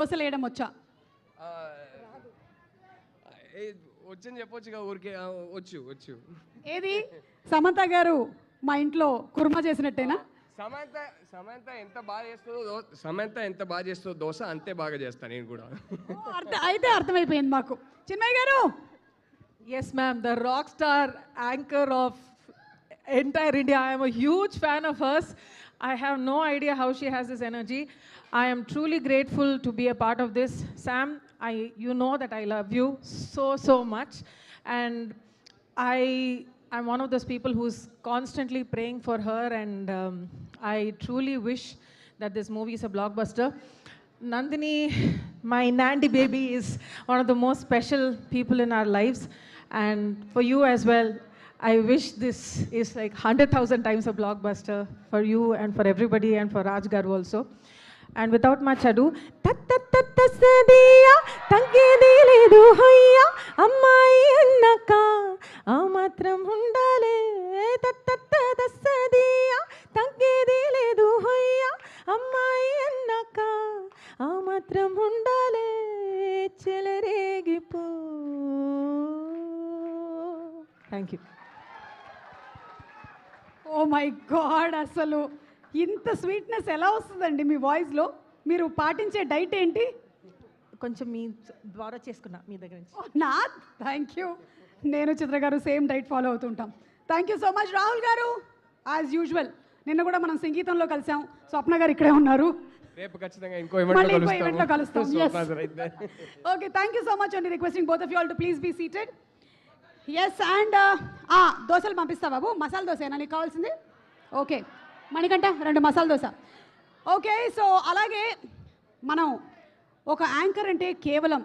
దోశలు వేయడం వచ్చా? వచ్చని చెప్పొచ్చుగా ఊరికే వచ్చు వచ్చు. ఏది సమంత గారు మా ఇంట్లో కుర్మా చేసినట్టేనా? సమంత ఎంత బాగా చేస్తుందో దోశ అంతే బాగా చేస్తాను నేను కూడా. అయితే అర్థమైపోయింది మాకు. చిన్మయ్య గారు. Yes, ma'am. The rock star anchor of entire India. I am a huge fan of hers. I have no idea how she has this energy. I am truly grateful to be a part of this. Sam, you know that I love you so much, and I'm one of those people who's constantly praying for her, and I truly wish that this movie is a blockbuster. Nandini, my Nandi baby, is one of the most special people in our lives, and for you as well. I wish this is like 100,000 times a blockbuster for you and for everybody and for Raj Garu also. And without much ado, tattattatasadiya tangedi ledu hoyya ammai annaka amatram undale tattattatasadiya tangedi ledu hoyya ammai annaka amatram undale cheleregipo. Thank you. Oh my God, అసలు ఇంత sweetness ఎలా వస్తుందండి మీ వాయిస్లో? మీరు పాటించే diet ఏంటి? కొంచెం మీ ద్వారా చేసుకున్నా మీ దగ్గర నుంచి. నా థ్యాంక్ యూ. నేను చిత్ర గారు సేమ్ డైట్ ఫాలో అవుతుంటాం. Thank you so much. Rahul గారు, యాజ్ యూజువల్ నిన్న కూడా మనం సంగీతంలో కలిసాం. స్వప్న గారు ఇక్కడే ఉన్నారు. రేపు ఖచ్చితంగా ఇంకో ఈవెంట్లో కలుస్తాం. Okay, thank you so much అండి. Requesting both of you all to please be seated. Yes, and దోశలు పంపిస్తా బాబు. మసాలా దోశ నీకు కావాల్సింది? Okay Manikanta, 2 masala dosa. Okay, so అలాగే మనం ఒక యాంకర్ అంటే కేవలం